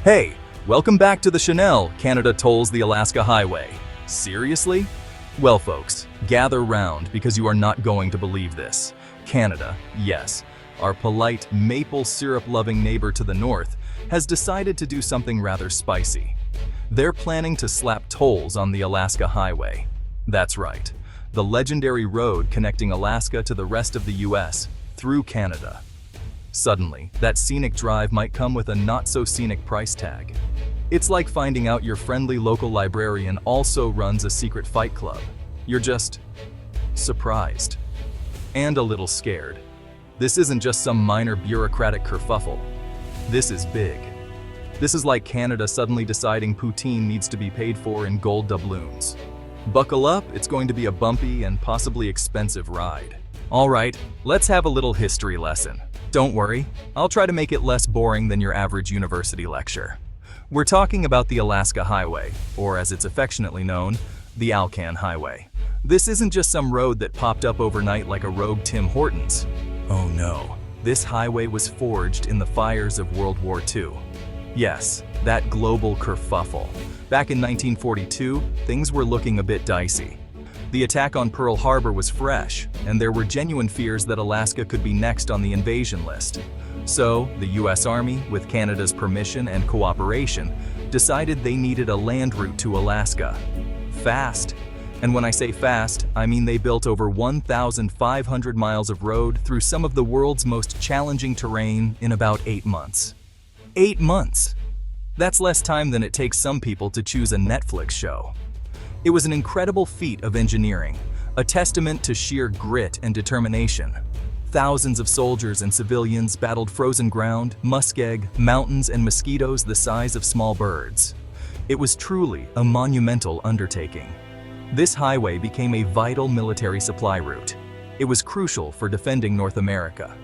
Hey, welcome back to the Chanel Canada Tolls the Alaska Highway. Seriously? Well folks, gather round because you are not going to believe this. Canada, yes, our polite maple syrup-loving neighbor to the north, has decided to do something rather spicy. They're planning to slap tolls on the Alaska Highway. That's right, the legendary road connecting Alaska to the rest of the US through Canada. Suddenly, that scenic drive might come with a not-so-scenic price tag. It's like finding out your friendly local librarian also runs a secret fight club. You're just surprised and a little scared. This isn't just some minor bureaucratic kerfuffle. This is big. This is like Canada suddenly deciding poutine needs to be paid for in gold doubloons. Buckle up, it's going to be a bumpy and possibly expensive ride. All right, let's have a little history lesson. Don't worry, I'll try to make it less boring than your average university lecture. We're talking about the Alaska Highway, or as it's affectionately known, the Alcan Highway. This isn't just some road that popped up overnight like a rogue Tim Hortons. Oh no, this highway was forged in the fires of World War II. Yes, that global kerfuffle. Back in 1942, things were looking a bit dicey. The attack on Pearl Harbor was fresh, and there were genuine fears that Alaska could be next on the invasion list. So, the US Army, with Canada's permission and cooperation, decided they needed a land route to Alaska. Fast. And when I say fast, I mean they built over 1,500 miles of road through some of the world's most challenging terrain in about 8 months. 8 months! That's less time than it takes some people to choose a Netflix show. It was an incredible feat of engineering, a testament to sheer grit and determination. Thousands of soldiers and civilians battled frozen ground, muskeg, mountains, and mosquitoes the size of small birds. It was truly a monumental undertaking. This highway became a vital military supply route. It was crucial for defending North America.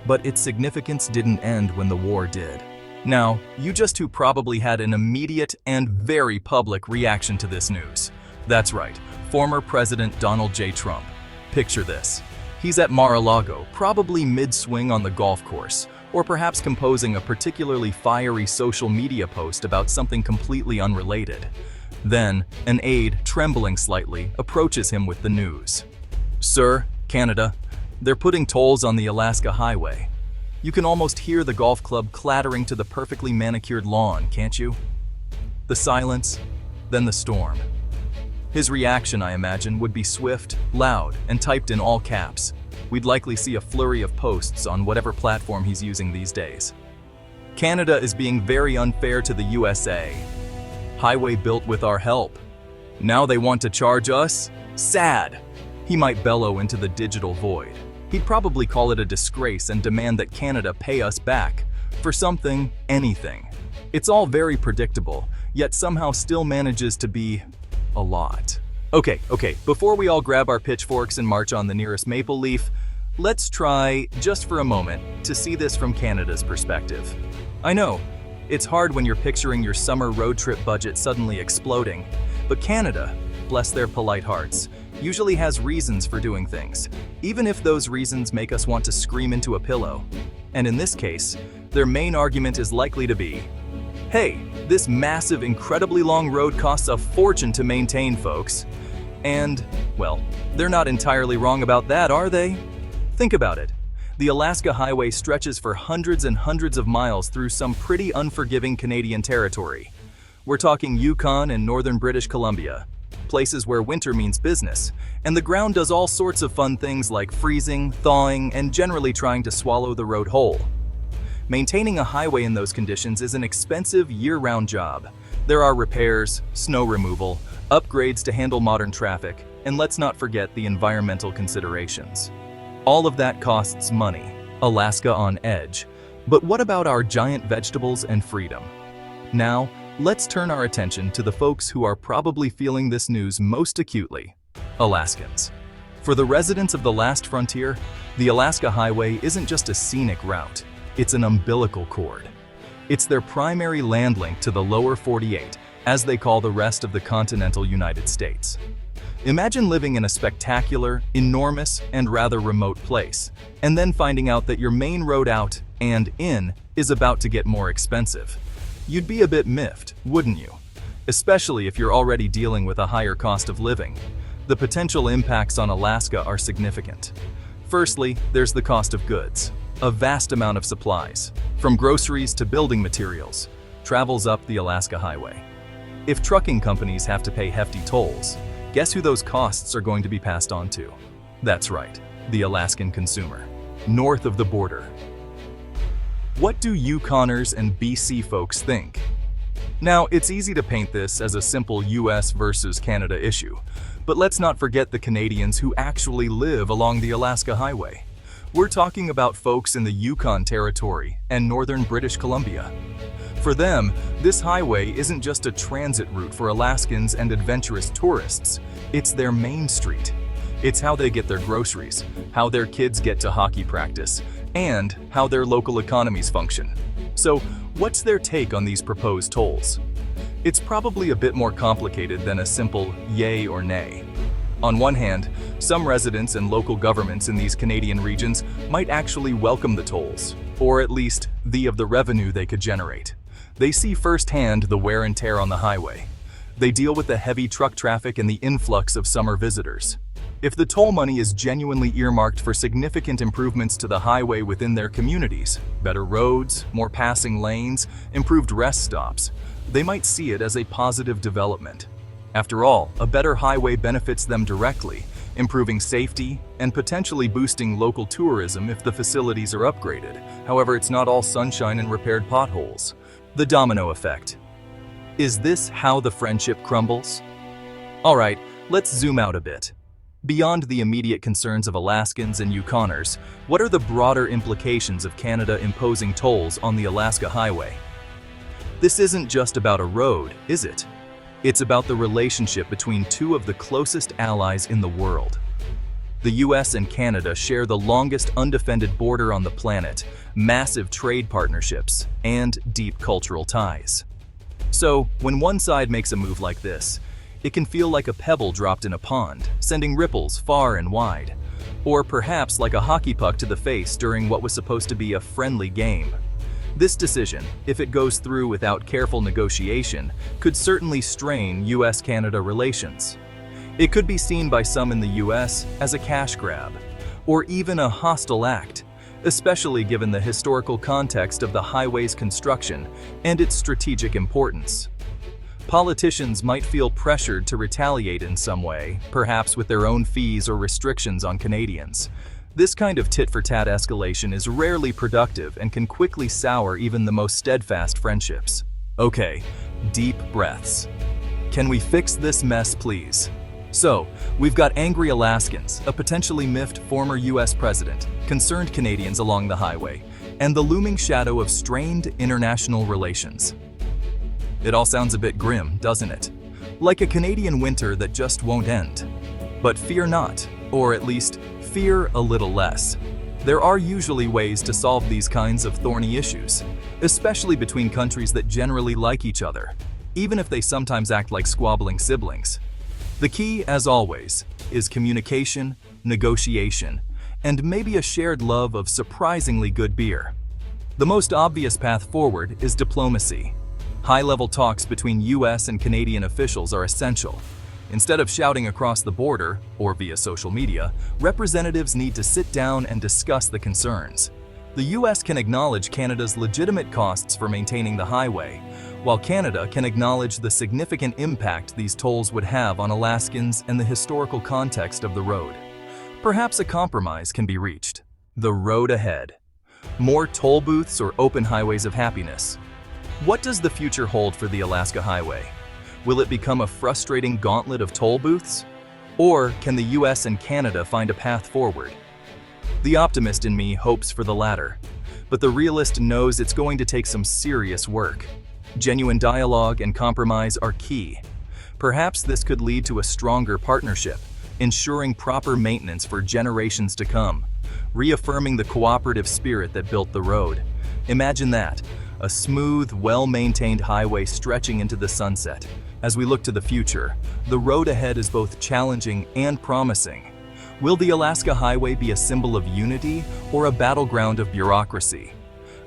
But its significance didn't end when the war did. Now, you just who probably had an immediate and very public reaction to this news. That's right, former President Donald J. Trump. Picture this. He's at Mar-a-Lago, probably mid-swing on the golf course, or perhaps composing a particularly fiery social media post about something completely unrelated. Then, an aide, trembling slightly, approaches him with the news. "Sir, Canada, they're putting tolls on the Alaska Highway." You can almost hear the golf club clattering to the perfectly manicured lawn, can't you? The silence, then the storm. His reaction, I imagine, would be swift, loud, and typed in all caps. We'd likely see a flurry of posts on whatever platform he's using these days. Canada is being very unfair to the USA. Highway built with our help. Now they want to charge us? Sad! He might bellow into the digital void. He'd probably call it a disgrace and demand that Canada pay us back. For something, anything. It's all very predictable, yet somehow still manages to be a lot. Okay, before we all grab our pitchforks and march on the nearest maple leaf, let's try, just for a moment, to see this from Canada's perspective. I know, it's hard when you're picturing your summer road trip budget suddenly exploding, but Canada, bless their polite hearts, usually has reasons for doing things, even if those reasons make us want to scream into a pillow. And in this case, their main argument is likely to be, hey, this massive, incredibly long road costs a fortune to maintain, folks. And, well, they're not entirely wrong about that, are they? Think about it. The Alaska Highway stretches for hundreds and hundreds of miles through some pretty unforgiving Canadian territory. We're talking Yukon and northern British Columbia, places where winter means business, and the ground does all sorts of fun things like freezing, thawing, and generally trying to swallow the road whole. Maintaining a highway in those conditions is an expensive year-round job. There are repairs, snow removal, upgrades to handle modern traffic, and let's not forget the environmental considerations. All of that costs money. Alaska on edge. But what about our giant vegetables and freedom? Now, let's turn our attention to the folks who are probably feeling this news most acutely. Alaskans. For the residents of the last frontier, the Alaska Highway isn't just a scenic route. It's an umbilical cord. It's their primary land link to the lower 48, as they call the rest of the continental United States. Imagine living in a spectacular, enormous, and rather remote place, and then finding out that your main road out and in is about to get more expensive. You'd be a bit miffed, wouldn't you? Especially if you're already dealing with a higher cost of living. The potential impacts on Alaska are significant. Firstly, there's the cost of goods. A vast amount of supplies, from groceries to building materials, travels up the Alaska Highway. If trucking companies have to pay hefty tolls, guess who those costs are going to be passed on to? That's right, the Alaskan consumer, north of the border. What do Yukoners and BC folks think? Now, it's easy to paint this as a simple US versus Canada issue, but let's not forget the Canadians who actually live along the Alaska Highway. We're talking about folks in the Yukon Territory and northern British Columbia. For them, this highway isn't just a transit route for Alaskans and adventurous tourists, it's their main street. It's how they get their groceries, how their kids get to hockey practice, and how their local economies function. So, what's their take on these proposed tolls? It's probably a bit more complicated than a simple yay or nay. On one hand, some residents and local governments in these Canadian regions might actually welcome the tolls, or at least the revenue they could generate. They see firsthand the wear and tear on the highway. They deal with the heavy truck traffic and the influx of summer visitors. If the toll money is genuinely earmarked for significant improvements to the highway within their communities, better roads, more passing lanes, improved rest stops, they might see it as a positive development. After all, a better highway benefits them directly, improving safety and potentially boosting local tourism if the facilities are upgraded. However, it's not all sunshine and repaired potholes. The domino effect. Is this how the friendship crumbles? All right, let's zoom out a bit. Beyond the immediate concerns of Alaskans and Yukoners, what are the broader implications of Canada imposing tolls on the Alaska Highway? This isn't just about a road, is it? It's about the relationship between two of the closest allies in the world. The US and Canada share the longest undefended border on the planet, massive trade partnerships, and deep cultural ties. So, when one side makes a move like this, it can feel like a pebble dropped in a pond, sending ripples far and wide. Or perhaps like a hockey puck to the face during what was supposed to be a friendly game. This decision, if it goes through without careful negotiation, could certainly strain US-Canada relations. It could be seen by some in the US as a cash grab, or even a hostile act, especially given the historical context of the highway's construction and its strategic importance. Politicians might feel pressured to retaliate in some way, perhaps with their own fees or restrictions on Canadians. This kind of tit-for-tat escalation is rarely productive and can quickly sour even the most steadfast friendships. Okay, deep breaths. Can we fix this mess, please? So, we've got angry Alaskans, a potentially miffed former US president, concerned Canadians along the highway, and the looming shadow of strained international relations. It all sounds a bit grim, doesn't it? Like a Canadian winter that just won't end. But fear not, or at least, fear a little less. There are usually ways to solve these kinds of thorny issues, especially between countries that generally like each other, even if they sometimes act like squabbling siblings. The key, as always, is communication, negotiation, and maybe a shared love of surprisingly good beer. The most obvious path forward is diplomacy. High-level talks between US and Canadian officials are essential. Instead of shouting across the border, or via social media, representatives need to sit down and discuss the concerns. The US can acknowledge Canada's legitimate costs for maintaining the highway, while Canada can acknowledge the significant impact these tolls would have on Alaskans and the historical context of the road. Perhaps a compromise can be reached. The road ahead. More toll booths or open highways of happiness. What does the future hold for the Alaska Highway? Will it become a frustrating gauntlet of toll booths? Or can the US and Canada find a path forward? The optimist in me hopes for the latter, but the realist knows it's going to take some serious work. Genuine dialogue and compromise are key. Perhaps this could lead to a stronger partnership, ensuring proper maintenance for generations to come, reaffirming the cooperative spirit that built the road. Imagine that, a smooth, well-maintained highway stretching into the sunset. As we look to the future, the road ahead is both challenging and promising. Will the Alaska Highway be a symbol of unity or a battleground of bureaucracy?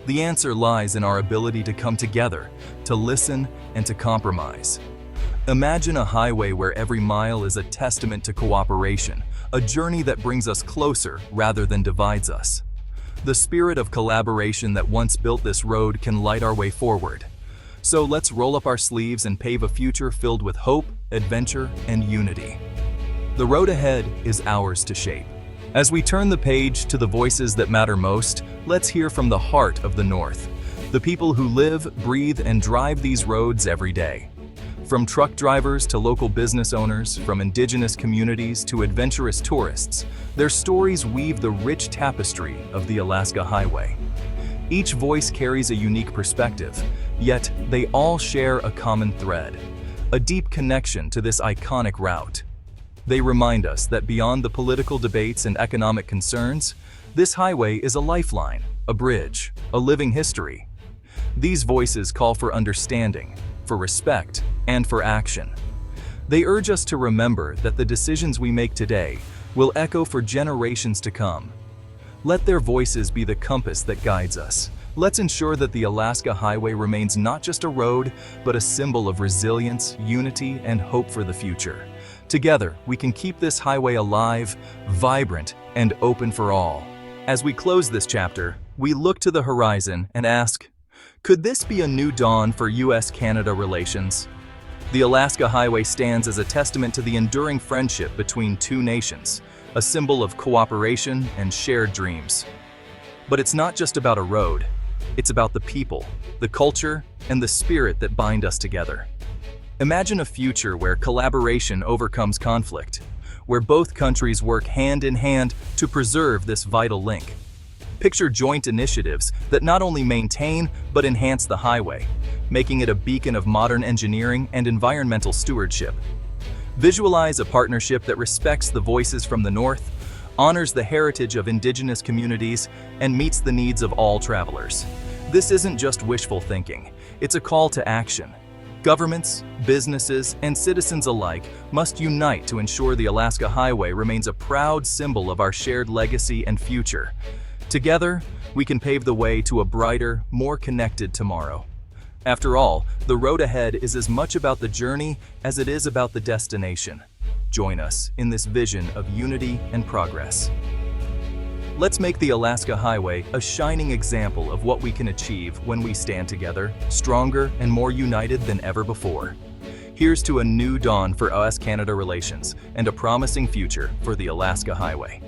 The answer lies in our ability to come together, to listen, and to compromise. Imagine a highway where every mile is a testament to cooperation, a journey that brings us closer rather than divides us. The spirit of collaboration that once built this road can light our way forward. So let's roll up our sleeves and pave a future filled with hope, adventure, and unity. The road ahead is ours to shape. As we turn the page to the voices that matter most, let's hear from the heart of the North, the people who live, breathe, and drive these roads every day. From truck drivers to local business owners, from indigenous communities to adventurous tourists, their stories weave the rich tapestry of the Alaska Highway. Each voice carries a unique perspective, yet they all share a common thread, a deep connection to this iconic route. They remind us that beyond the political debates and economic concerns, this highway is a lifeline, a bridge, a living history. These voices call for understanding, for respect, and for action. They urge us to remember that the decisions we make today will echo for generations to come. Let their voices be the compass that guides us. Let's ensure that the Alaska Highway remains not just a road, but a symbol of resilience, unity, and hope for the future. Together, we can keep this highway alive, vibrant, and open for all. As we close this chapter, we look to the horizon and ask, could this be a new dawn for US-Canada relations? The Alaska Highway stands as a testament to the enduring friendship between two nations, a symbol of cooperation and shared dreams. But it's not just about a road, it's about the people, the culture, and the spirit that bind us together. Imagine a future where collaboration overcomes conflict, where both countries work hand in hand to preserve this vital link. Picture joint initiatives that not only maintain but enhance the highway, making it a beacon of modern engineering and environmental stewardship. Visualize a partnership that respects the voices from the North, honors the heritage of indigenous communities, and meets the needs of all travelers. This isn't just wishful thinking, it's a call to action. Governments, businesses, and citizens alike must unite to ensure the Alaska Highway remains a proud symbol of our shared legacy and future. Together, we can pave the way to a brighter, more connected tomorrow. After all, the road ahead is as much about the journey as it is about the destination. Join us in this vision of unity and progress. Let's make the Alaska Highway a shining example of what we can achieve when we stand together, stronger and more united than ever before. Here's to a new dawn for US-Canada relations and a promising future for the Alaska Highway.